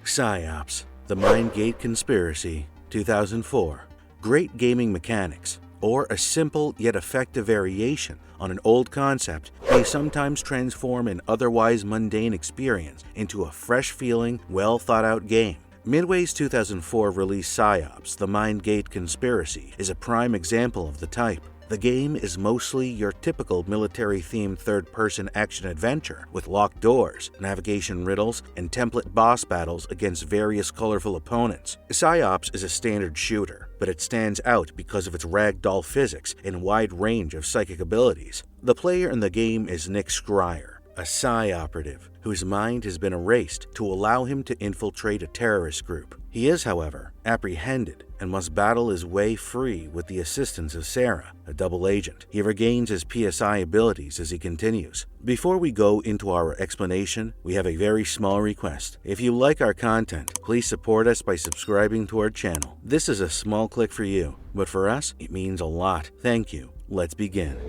Psi-Ops, the Mindgate Conspiracy, 2004. Great gaming mechanics, or a simple yet effective variation on an old concept, may sometimes transform an otherwise mundane experience into a fresh-feeling, well-thought-out game. Midway's 2004 release Psi-Ops, the Mindgate Conspiracy, is a prime example of the type. The game is mostly your typical military-themed third-person action-adventure with locked doors, navigation riddles, and template boss battles against various colorful opponents. Psi-Ops is a standard shooter, but it stands out because of its ragdoll physics and wide range of psychic abilities. The player in the game is Nick Scryer, a Psi-Operative, whose mind has been erased to allow him to infiltrate a terrorist group. He is, however, apprehended and must battle his way free with the assistance of Sara, a double agent. He regains his PSI abilities as he continues. Before we go into our explanation, we have a very small request. If you like our content, please support us by subscribing to our channel. This is a small click for you, but for us, it means a lot. Thank you. Let's begin.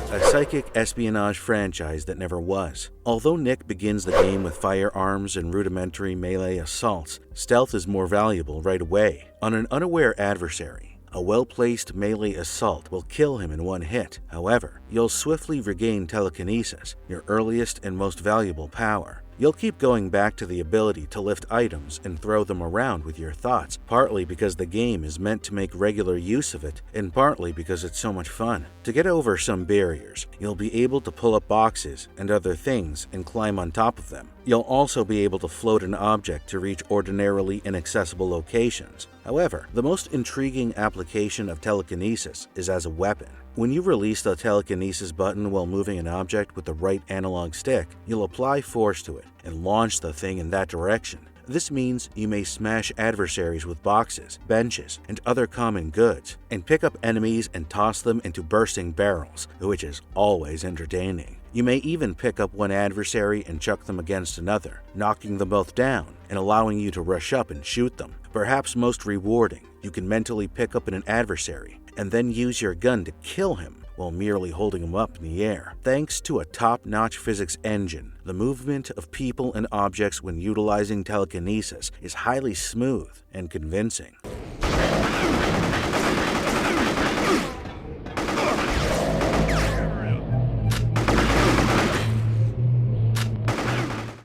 A psychic espionage franchise that never was. Although Nick begins the game with firearms and rudimentary melee assaults, stealth is more valuable right away. On an unaware adversary, a well-placed melee assault will kill him in one hit. However, you'll swiftly regain telekinesis, your earliest and most valuable power. You'll keep going back to the ability to lift items and throw them around with your thoughts, partly because the game is meant to make regular use of it, and partly because it's so much fun. To get over some barriers, you'll be able to pull up boxes and other things and climb on top of them. You'll also be able to float an object to reach ordinarily inaccessible locations. However, the most intriguing application of telekinesis is as a weapon. When you release the telekinesis button while moving an object with the right analog stick, you'll apply force to it and launch the thing in that direction. This means you may smash adversaries with boxes, benches, and other common goods, and pick up enemies and toss them into bursting barrels, which is always entertaining. You may even pick up one adversary and chuck them against another, knocking them both down and allowing you to rush up and shoot them. Perhaps most rewarding, you can mentally pick up an adversary and then use your gun to kill him while merely holding him up in the air. Thanks to a top-notch physics engine, the movement of people and objects when utilizing telekinesis is highly smooth and convincing.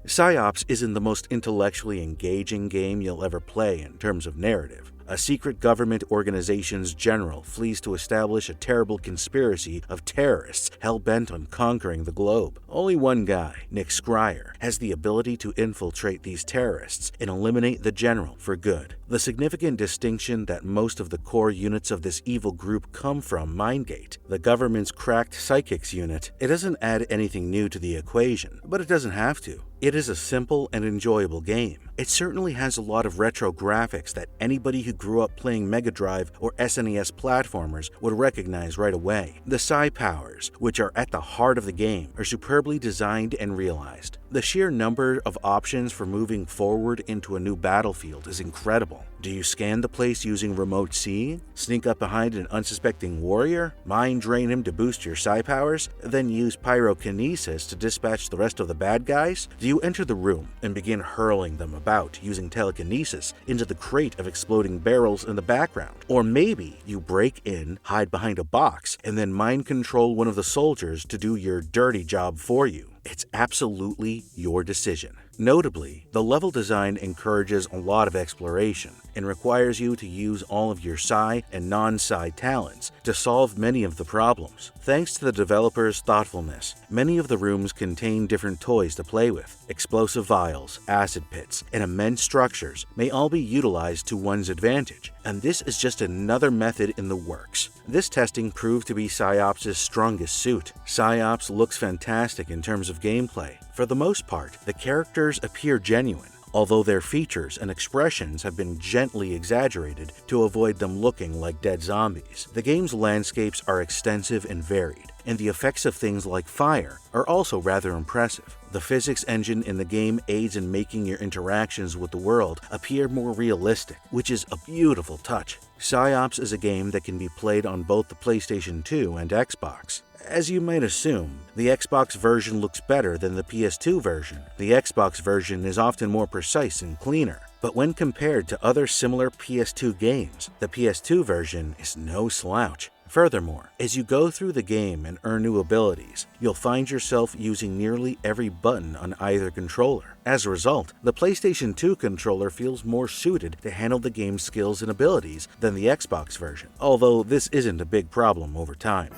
Psi-Ops isn't the most intellectually engaging game you'll ever play in terms of narrative. A secret government organization's general flees to establish a terrible conspiracy of terrorists hell-bent on conquering the globe. Only one guy, Nick Scryer, has the ability to infiltrate these terrorists and eliminate the general for good. The significant distinction that most of the core units of this evil group come from Mindgate, the government's cracked psychics unit. It doesn't add anything new to the equation, but it doesn't have to. It is a simple and enjoyable game. It certainly has a lot of retro graphics that anybody who grew up playing Mega Drive or SNES platformers would recognize right away. The Psi powers, which are at the heart of the game, are superbly designed and realized. The sheer number of options for moving forward into a new battlefield is incredible. Do you scan the place using remote seeing? Sneak up behind an unsuspecting warrior? Mind drain him to boost your Psi powers? Then use pyrokinesis to dispatch the rest of the bad guys? Do you enter the room and begin hurling them about using telekinesis into the crate of exploding barrels in the background? Or maybe you break in, hide behind a box, and then mind control one of the soldiers to do your dirty job for you. It's absolutely your decision. Notably, the level design encourages a lot of exploration and requires you to use all of your Psi and non-Psi talents to solve many of the problems. Thanks to the developers' thoughtfulness, many of the rooms contain different toys to play with. Explosive vials, acid pits, and immense structures may all be utilized to one's advantage, and this is just another method in the works. This testing proved to be Psi-Ops' strongest suit. Psi-Ops looks fantastic in terms of gameplay. For the most part, the characters appear genuine. although their features and expressions have been gently exaggerated to avoid them looking like dead zombies. The game's landscapes are extensive and varied, and the effects of things like fire are also rather impressive. The physics engine in the game aids in making your interactions with the world appear more realistic, which is a beautiful touch. Psi-Ops is a game that can be played on both the PlayStation 2 and Xbox. As you might assume, the Xbox version looks better than the PS2 version. The Xbox version is often more precise and cleaner, but when compared to other similar PS2 games, the PS2 version is no slouch. Furthermore, as you go through the game and earn new abilities, you'll find yourself using nearly every button on either controller. As a result, the PlayStation 2 controller feels more suited to handle the game's skills and abilities than the Xbox version, although this isn't a big problem over time.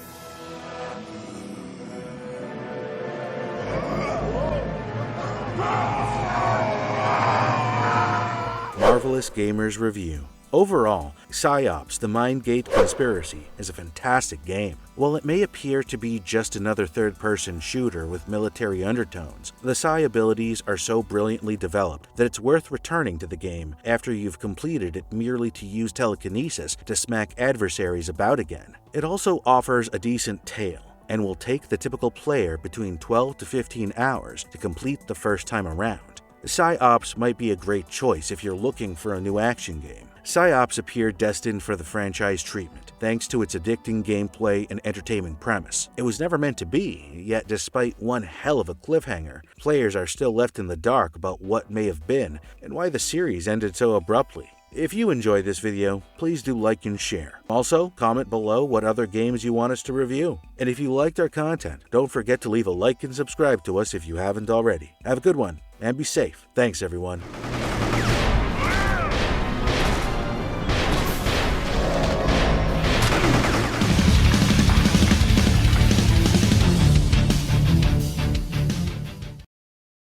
Marvelous Gamers Review. Overall, Psi-Ops, the Mindgate Conspiracy is a fantastic game. While it may appear to be just another third-person shooter with military undertones, the Psi abilities are so brilliantly developed that it's worth returning to the game after you've completed it merely to use telekinesis to smack adversaries about again. It also offers a decent tale, and will take the typical player between 12 to 15 hours to complete the first time around. Psi-Ops might be a great choice if you're looking for a new action game. Psi-Ops appeared destined for the franchise treatment, thanks to its addicting gameplay and entertaining premise. It was never meant to be, yet despite one hell of a cliffhanger, players are still left in the dark about what may have been and why the series ended so abruptly. If you enjoyed this video, please do like and share. Also, comment below what other games you want us to review. And if you liked our content, don't forget to leave a like and subscribe to us if you haven't already. Have a good one, and be safe. Thanks, everyone.